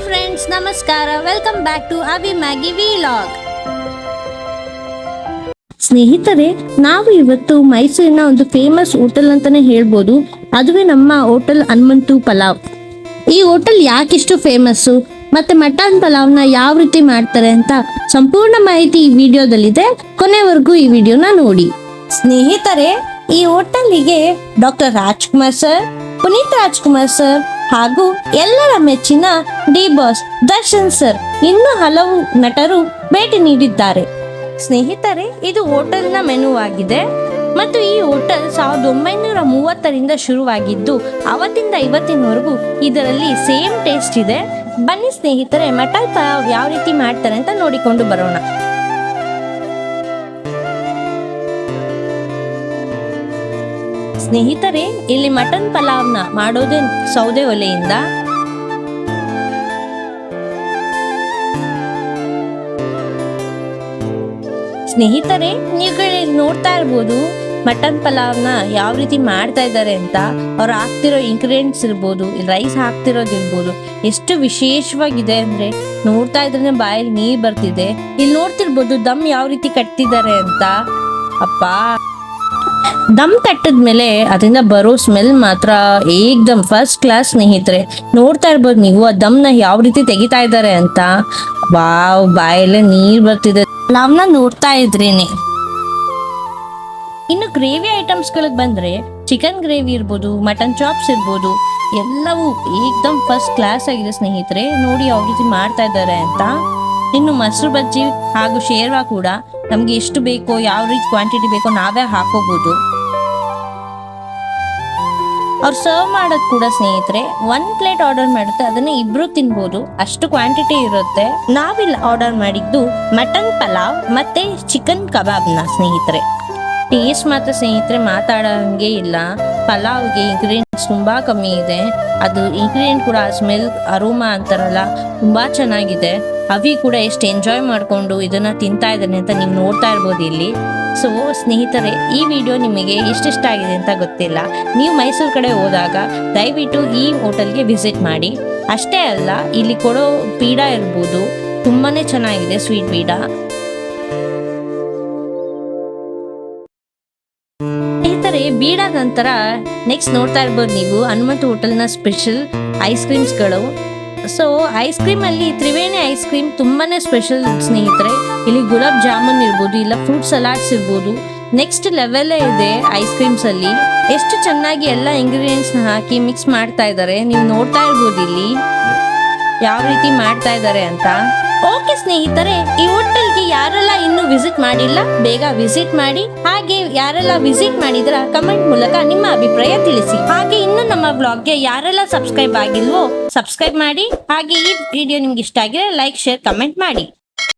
Friends, ನಮಸ್ಕಾರ. Welcome back to Abhi Maggi vlog. ಸ್ನೇಹಿತರೆ, ನಾವು ಇವತ್ತು ಮೈಸೂರಿನ ಒಂದು ಫೇಮಸ್ ಹೋಟೆಲ್ ಅಂತಾನೆ ಹೇಳ್ಬೋದು. ಅದುವೇ ನಮ್ಮ ಹೋಟೆಲ್ ಹನುಮಂತು ಪಲಾವ್. ಈ ಹೋಟೆಲ್ ಯಾಕಿಷ್ಟು ಫೇಮಸ್ಸು ಮತ್ತೆ ಮಟನ್ ಪಲಾವ್ನ ಯಾವ ರೀತಿ ಮಾಡ್ತಾರೆ ಅಂತ ಸಂಪೂರ್ಣ ಮಾಹಿತಿ ಈ ವಿಡಿಯೋದಲ್ಲಿದೆ. ಕೊನೆವರೆಗೂ ಈ ವಿಡಿಯೋನ ನೋಡಿ. ಸ್ನೇಹಿತರೆ, ಈ ಹೋಟೆಲ್ಗೆ doctor Rajkumar sir, Puneeth Rajkumar sir ಹಾಗೂ ಎಲ್ಲರ ಮೆಚ್ಚಿನ ಡಿ ಬಾಸ್ ದರ್ಶನ್ ಸರ್ ಇನ್ನೂ ಹಲವು ನಟರು ಭೇಟಿ ನೀಡಿದ್ದಾರೆ. ಸ್ನೇಹಿತರೆ, ಇದು ಹೋಟೆಲ್ನ ಮೆನು ಆಗಿದೆ ಮತ್ತು ಈ ಹೋಟೆಲ್ 1930ರಿಂದ ಶುರುವಾಗಿದ್ದು ಅವತ್ತಿಂದ ಇವತ್ತಿನವರೆಗೂ ಇದರಲ್ಲಿ ಸೇಮ್ ಟೇಸ್ಟ್ ಇದೆ. ಬನ್ನಿ ಸ್ನೇಹಿತರೆ, ಮಟನ್ ಪಲಾವ್ ಯಾವ ರೀತಿ ಮಾಡ್ತಾರೆ ಅಂತ ನೋಡಿಕೊಂಡು ಬರೋಣ. ಸ್ನೇಹಿತರೆ, ಇಲ್ಲಿ ಮಟನ್ ಪಲಾವ್ನ ಮಾಡೋದೇ ಸೌದೆ ಒಲೆಯಿಂದ. ಸ್ನೇಹಿತರೆ, ನೀವುಗಳು ನೋಡ್ತಾ ಇರ್ಬೋದು ಮಟನ್ ಪಲಾವ್ನ ಯಾವ ರೀತಿ ಮಾಡ್ತಾ ಇದ್ದಾರೆ ಅಂತ. ಅವ್ರು ಹಾಕ್ತಿರೋ ಇಂಗ್ರೀಡಿಯೆಂಟ್ಸ್ ಇರ್ಬೋದು, ರೈಸ್ ಹಾಕ್ತಿರೋದಿರ್ಬೋದು, ಎಷ್ಟು ವಿಶೇಷವಾಗಿದೆ ಅಂದ್ರೆ ನೋಡ್ತಾ ಇದ್ರೆ ಬಾಯಲ್ಲಿ ನೀರ್ ಬರ್ತಿದೆ. ಇಲ್ಲಿ ನೋಡ್ತಿರ್ಬೋದು ದಮ್ ಯಾವ ರೀತಿ ಕಟ್ತಿದ್ದಾರೆ ಅಂತ. ಅಪ್ಪ, ದಮ್ ಕಟ್ಟಿದ್ಮೇಲೆ ಅದರಿಂದ ಬರೋ ಸ್ಮೆಲ್ ಮಾತ್ರ ಏಕ್ದಮ್ ಫಸ್ಟ್ ಕ್ಲಾಸ್. ಸ್ನೇಹಿತರೆ, ನೋಡ್ತಾ ಇರ್ಬೋದು ನೀವು ಆ ದಮ್ನ ಯಾವ ರೀತಿ ತೆಗಿತಾ ಇದ್ದಾರೆ ಅಂತ. ವಾವ್, ಬಾಯಲ್ಲೇ ನೀರ್ ಬರ್ತಿದೆ ಪಲಾವ್ನ ನೋಡ್ತಾ ಇದ್ರೇನೆ. ಇನ್ನು ಗ್ರೇವಿ ಐಟಮ್ಸ್ ಗಳಿಗೆ ಬಂದ್ರೆ ಚಿಕನ್ ಗ್ರೇವಿ ಇರ್ಬೋದು, ಮಟನ್ ಚಾಪ್ಸ್ ಇರ್ಬೋದು, ಎಲ್ಲವೂ ಏಕ್ದಮ್ ಫಸ್ಟ್ ಕ್ಲಾಸ್ ಆಗಿದೆ. ಸ್ನೇಹಿತರೆ, ನೋಡಿ ಯಾವ ರೀತಿ ಮಾಡ್ತಾ ಇದ್ದಾರೆ ಅಂತ. ಇನ್ನು ಮೊಸರು ಬಜ್ಜಿ ಹಾಗೂ ಶೇರ್ವಾ ಕೂಡ ನಮ್ಗೆ ಎಷ್ಟು ಬೇಕೋ, ಯಾವ ರೀತಿ ಕ್ವಾಂಟಿಟಿ ಬೇಕೋ ನಾವೇ ಹಾಕೋಬಹುದು. ಅವ್ರು ಸರ್ವ್ ಮಾಡೋದು ಕೂಡ ಸ್ನೇಹಿತರೆ 1 ಪ್ಲೇಟ್ ಆರ್ಡರ್ ಮಾಡುತ್ತೆ, ಅದನ್ನ ಇಬ್ರು ತಿನ್ಬೋದು, ಅಷ್ಟು ಕ್ವಾಂಟಿಟಿ ಇರುತ್ತೆ. ನಾವಿಲ್ಲಿ ಆರ್ಡರ್ ಮಾಡಿದ್ದು ಮಟನ್ ಪಲಾವ್ ಮತ್ತೆ ಚಿಕನ್ ಕಬಾಬ್ನ. ಸ್ನೇಹಿತರೆ, ಟೇಸ್ಟ್ ಮಾತ್ರ ಸ್ನೇಹಿತರೆ ಮಾತಾಡೋಂಗೆ ಇಲ್ಲ. ಪಲಾವ್ಗೆ ಇಂಗ್ರೀಡಿಯೆಂಟ್ಸ್ ತುಂಬಾ ಕಮ್ಮಿ ಇದೆ. ಅದು ಇಂಗ್ರೀಡಿಯೆಂಟ್ ಕೂಡ ಸ್ಮೆಲ್, ಅರೋಮಾ ಅಂತಾರಲ್ಲ, ತುಂಬಾ ಚೆನ್ನಾಗಿದೆ. ಅವಿ ಕೂಡ ಎಷ್ಟು ಎಂಜಾಯ್ ಮಾಡ್ಕೊಂಡು ಇದನ್ನ ತಿಂತಾ ಇದ್ದಾನೆ ಅಂತ ನೀವು ನೋಡ್ತಾ ಇರ್ಬೋದು ಇಲ್ಲಿ. ಸೊ ಸ್ನೇಹಿತರೆ, ಈ ವಿಡಿಯೋ ನಿಮಗೆ ಎಷ್ಟಿಷ್ಟ ಆಗಿದೆ ಅಂತ ಗೊತ್ತಿಲ್ಲ. ನೀವು ಮೈಸೂರು ಕಡೆ ಹೋದಾಗ ದಯವಿಟ್ಟು ಈ ಹೋಟೆಲ್ಗೆ ವಿಸಿಟ್ ಮಾಡಿ. ಅಷ್ಟೇ ಅಲ್ಲ, ಇಲ್ಲಿ ಕೊಡೋ ಪೀಡಾ ಇರ್ಬೋದು, ತುಂಬಾನೇ ಚೆನ್ನಾಗಿದೆ, ಸ್ವೀಟ್ ಪೀಡಾ. ಸ್ನೇಹಿತರೆ, ಬೀಡಾ ನಂತರ ನೆಕ್ಸ್ಟ್ ನೋಡ್ತಾ ಇರ್ಬೋದು ನೀವು ಹನುಮಂತು ಹೋಟೆಲ್ನ ಸ್ಪೆಷಲ್ ಐಸ್ ಕ್ರೀಮ್ಸ್ಗಳು. ಸೊ ಐಸ್ ಕ್ರೀಮ್ ಅಲ್ಲಿ ತ್ರಿವೇಣಿ ಐಸ್ ಕ್ರೀಮ್ ತುಂಬಾನೇ ಸ್ಪೆಷಲ್ ಸ್ನೇಹಿತರೆ. ಇಲ್ಲಿ ಗುಲಾಬ್ ಜಾಮೂನ್ ಇರ್ಬೋದು, ಇಲ್ಲ ಫ್ರೂಟ್ ಸಲಾಡ್ಸ್ ಇರ್ಬೋದು, ನೆಕ್ಸ್ಟ್ ಲೆವೆಲ್ ಇದೆ ಐಸ್ ಕ್ರೀಮ್ಸ್ ಅಲ್ಲಿ. ಎಷ್ಟು ಚೆನ್ನಾಗಿ ಎಲ್ಲ ಇಂಗ್ರೀಡಿಯೆಂಟ್ಸ್ ಹಾಕಿ ಮಿಕ್ಸ್ ಮಾಡ್ತಾ ಇದ್ದಾರೆ. ನೀವು ನೋಡ್ತಾ ಇರ್ಬೋದು ಇಲ್ಲಿ ಯಾವ ರೀತಿ ಮಾಡ್ತಾ ಇದ್ದಾರೆ ಅಂತ. ಓಕೆ ಸ್ನೇಹಿತರೆ, ಈ ಹೋಟೆಲ್ಗೆ ಯಾರೆಲ್ಲ ಇನ್ನೂ ವಿಸಿಟ್ ಮಾಡಿಲ್ಲ ಬೇಗ ವಿಸಿಟ್ ಮಾಡಿ. ಹಾಗೆ ಯಾರೆಲ್ಲ ವಿಸಿಟ್ ಮಾಡಿದ್ರ ಕಮೆಂಟ್ ಮೂಲಕ ನಿಮ್ಮ ಅಭಿಪ್ರಾಯ ತಿಳಿಸಿ. ಹಾಗೆ ಇನ್ನು ನಮ್ಮ ಬ್ಲಾಗ್ಗೆ ಯಾರೆಲ್ಲ ಸಬ್ಸ್ಕ್ರೈಬ್ ಆಗಿಲ್ವೋ ಸಬ್ಸ್ಕ್ರೈಬ್ ಮಾಡಿ. ಹಾಗೆ ಈ ವಿಡಿಯೋ ನಿಮ್ಗೆ ಇಷ್ಟ ಆಗಿದ್ರೆ ಲೈಕ್, ಶೇರ್, ಕಮೆಂಟ್ ಮಾಡಿ.